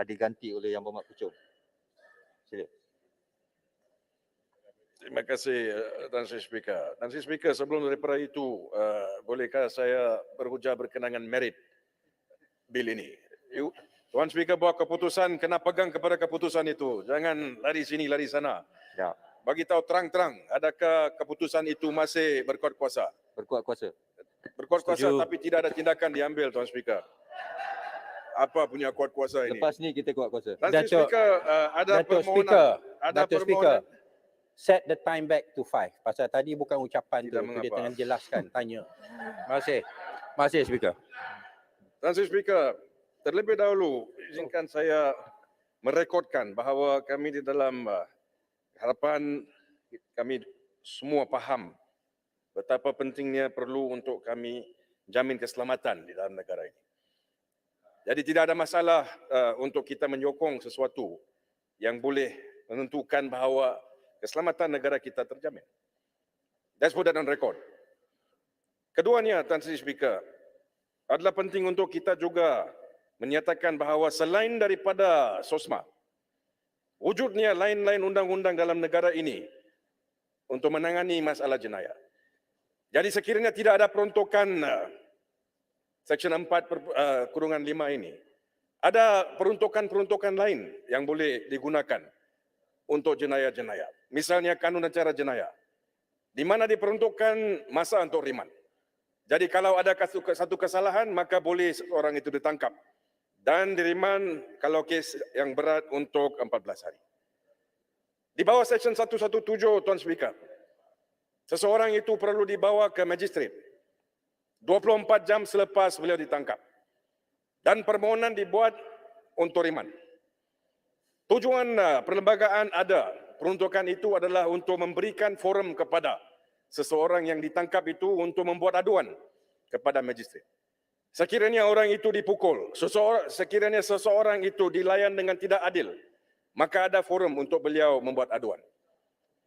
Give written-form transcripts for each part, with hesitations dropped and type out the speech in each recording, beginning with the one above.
diganti oleh Yang Berhormat Puchong. Sila. Terima kasih Tan Sri Speaker. Tan Sri Speaker, sebelum daripada itu, bolehkah saya berujar berkenangan merit bil ini? Tuan Speaker buat keputusan, kena pegang kepada keputusan itu. Jangan lari sini, lari sana. Ya, Bagi tahu terang-terang, adakah keputusan itu masih berkuat kuasa? berkuat kuasa. Berkuat kuasa Setuju. tapi tidak ada tindakan diambil, Tuan Speaker. Apa punya kuat kuasa ini? Lepas ni kita kuat kuasa. Tan Sri Datuk- Speaker, ada Datuk permohonan. Speaker, Ada Datuk Speaker, permohonan. set the time back to 5. Pasal tadi bukan ucapan Tidak tu, dia mengapa. tengah jelaskan, tanya. Masih. Masih Speaker. Tan Sri Speaker, terlebih dahulu izinkan saya merekodkan bahawa kami di dalam harapan kami semua faham betapa pentingnya perlu untuk kami jamin keselamatan di dalam negara ini. Jadi tidak ada masalah untuk kita menyokong sesuatu yang boleh menentukan bahawa keselamatan negara kita terjamin. Let's put that on record. Keduanya, Tan Sri Speaker, adalah penting untuk kita juga menyatakan bahawa selain daripada SOSMA, wujudnya lain-lain undang-undang dalam negara ini untuk menangani masalah jenayah. Jadi sekiranya tidak ada peruntukan Seksyen 4/5 ini, ada peruntukan-peruntukan lain yang boleh digunakan untuk jenayah-jenayah. Misalnya kanun acara jenayah, di mana diperuntukkan masa untuk riman. Jadi kalau ada satu kesalahan, maka boleh orang itu ditangkap dan diriman kalau kes yang berat untuk 14 hari. Di bawah Seksyen 117, Tuan Speaker, seseorang itu perlu dibawa ke magistrate 24 jam selepas beliau ditangkap. Dan permohonan dibuat untuk riman. Tujuan perlembagaan ada, peruntukan itu adalah untuk memberikan forum kepada seseorang yang ditangkap itu untuk membuat aduan kepada magistrate. Sekiranya orang itu dipukul, sekiranya seseorang itu dilayan dengan tidak adil, maka ada forum untuk beliau membuat aduan.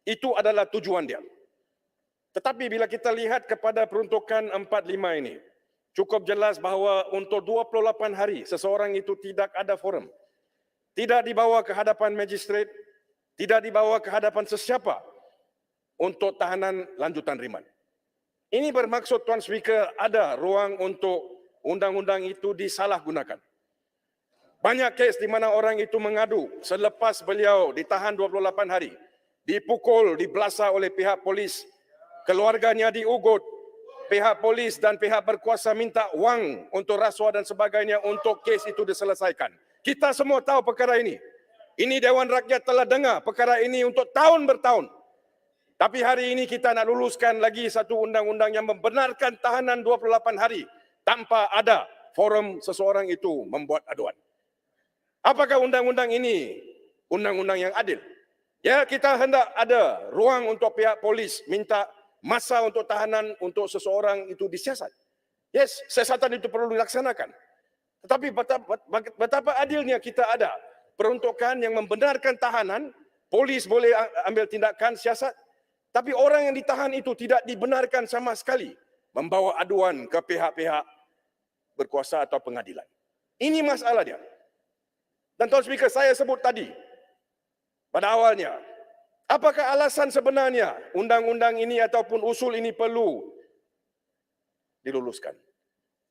Itu adalah tujuan dia. Tetapi bila kita lihat kepada peruntukan 45 ini, cukup jelas bahawa untuk 28 hari seseorang itu tidak ada forum. Tidak dibawa ke hadapan magistrate, tidak dibawa ke hadapan sesiapa untuk tahanan lanjutan riman. Ini bermaksud, Tuan Speaker, ada ruang untuk undang-undang itu disalahgunakan. Banyak kes di mana orang itu mengadu selepas beliau ditahan 28 hari, dipukul, dibelasa oleh pihak polis, keluarganya diugut, pihak polis dan pihak berkuasa minta wang untuk rasuah dan sebagainya untuk kes itu diselesaikan. Kita semua tahu perkara ini. Ini Dewan Rakyat telah dengar perkara ini untuk tahun bertahun. Tapi hari ini kita nak luluskan lagi satu undang-undang yang membenarkan tahanan 28 hari tanpa ada forum seseorang itu membuat aduan. Apakah undang-undang ini undang-undang yang adil? Ya, kita hendak ada ruang untuk pihak polis minta masa untuk tahanan untuk seseorang itu disiasat. Yes, siasatan itu perlu dilaksanakan. Tetapi betapa adilnya kita ada peruntukan yang membenarkan tahanan, polis boleh ambil tindakan siasat, tapi orang yang ditahan itu tidak dibenarkan sama sekali membawa aduan ke pihak-pihak berkuasa atau pengadilan. Ini masalah dia. Dan Tuan Speaker, saya sebut tadi pada awalnya, apakah alasan sebenarnya undang-undang ini ataupun usul ini perlu diluluskan?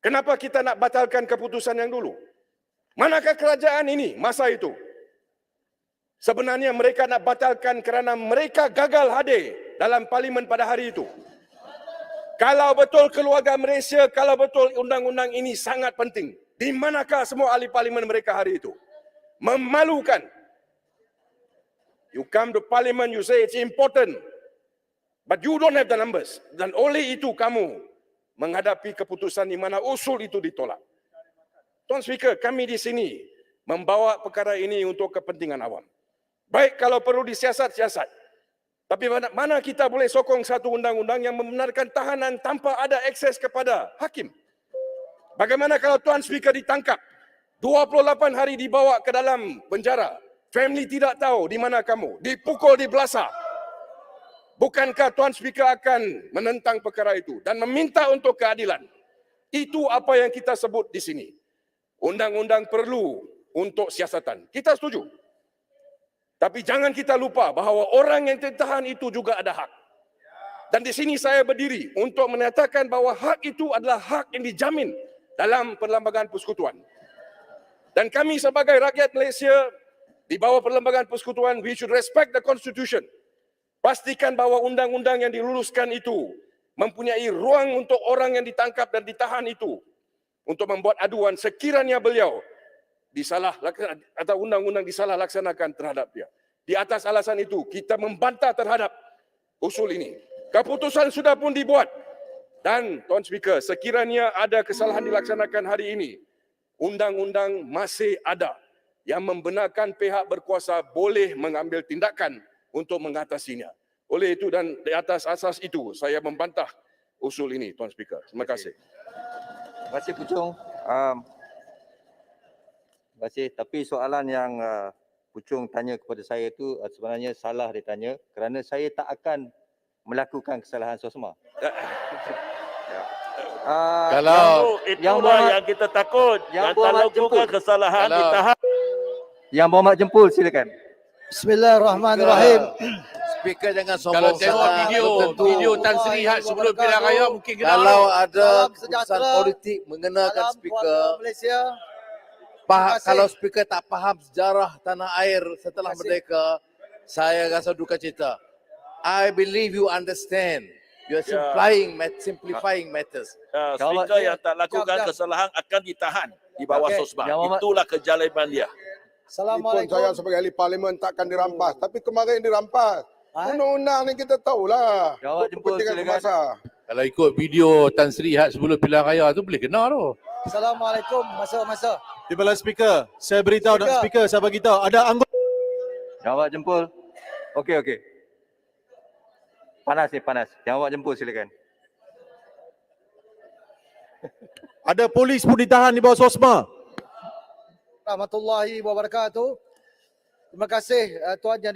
Kenapa kita nak batalkan keputusan yang dulu? Manakah kerajaan ini masa itu? Sebenarnya mereka nak batalkan kerana mereka gagal hadir dalam parlimen pada hari itu. Kalau betul keluarga Malaysia, kalau betul undang-undang ini sangat penting, di manakah semua ahli parlimen mereka hari itu? Memalukan. You come to parliament, you say it's important, but you don't have the numbers. Dan oleh itu kamu menghadapi keputusan di mana usul itu ditolak. Tuan Speaker, kami di sini membawa perkara ini untuk kepentingan awam. Baik kalau perlu disiasat-siasat. Tapi mana kita boleh sokong satu undang-undang yang membenarkan tahanan tanpa ada akses kepada hakim? Bagaimana kalau Tuan Speaker ditangkap, 28 hari dibawa ke dalam penjara, family tidak tahu di mana kamu, dipukul, dibelasa. Bukankah Tuan Speaker akan menentang perkara itu dan meminta untuk keadilan? Itu apa yang kita sebut di sini. Undang-undang perlu untuk siasatan. Kita setuju. Tapi jangan kita lupa bahawa orang yang ditahan itu juga ada hak. Dan di sini saya berdiri untuk menyatakan bahawa hak itu adalah hak yang dijamin dalam Perlembagaan Persekutuan. Dan kami sebagai rakyat Malaysia di bawah Perlembagaan Persekutuan, we should respect the Constitution. Pastikan bahawa undang-undang yang diluluskan itu mempunyai ruang untuk orang yang ditangkap dan ditahan itu untuk membuat aduan sekiranya beliau atau undang-undang disalah laksanakan terhadap dia. Di atas alasan itu, kita membantah terhadap usul ini. Keputusan sudah pun dibuat. Dan, Tuan Speaker, sekiranya ada kesalahan dilaksanakan hari ini, undang-undang masih ada yang membenarkan pihak berkuasa boleh mengambil tindakan untuk mengatasinya. Oleh itu dan di atas asas itu, saya membantah usul ini, Tuan Speaker. Terima kasih. Terima kasih Puchong. Terima kasih. Tapi soalan yang Puchong tanya kepada saya itu sebenarnya salah dia tanya kerana saya tak akan melakukan kesalahan sosma. Kalau Itulah yang kita takut. yang Yang tak Muhammad lakukan jemput. kesalahan Kalau- ditahan. Yang Muhammad Jempul, silakan. Bismillahirrahmanirrahim. speaker jangan Kalau sombong tengok sangat. video Tan Sri Hat sebelum pilihan raya mungkin kena Kalau ada Salam keputusan sejahtera. politik mengenakan Salam speaker, keluarga Malaysia. Terima kasih. kalau speaker tak faham sejarah tanah air setelah Terima kasih. merdeka, saya rasa duka cita. I believe you understand. You are simplifying matters. Jawab Speaker dia. yang tak lakukan Jawab. kesalahan akan ditahan di bawah Okey, sosbah. yang Muhammad- Itulah kejaliman dia. Meskipun saya Assalamualaikum. sebagai ahli parlimen takkan dirampas. Tapi kemarin dirampas. Ha? Undang-undang ni kita tahulah. Jawab Untuk jemput, kepentingan silakan. semasa. Kalau ikut video Tan Sri Hat sebelum pilihan raya tu boleh kena tu. Assalamualaikum. Masa. Timbalan speaker, saya beritahu nak speaker, saya bagi tahu ada anggota Jawab Jempul. Okey. Panas ni, panas. Jawab Jempul, silakan. ada polis pun ditahan di bawah SOSMA. Rahmatullahi wabarakatuh. Terima kasih Tuan yang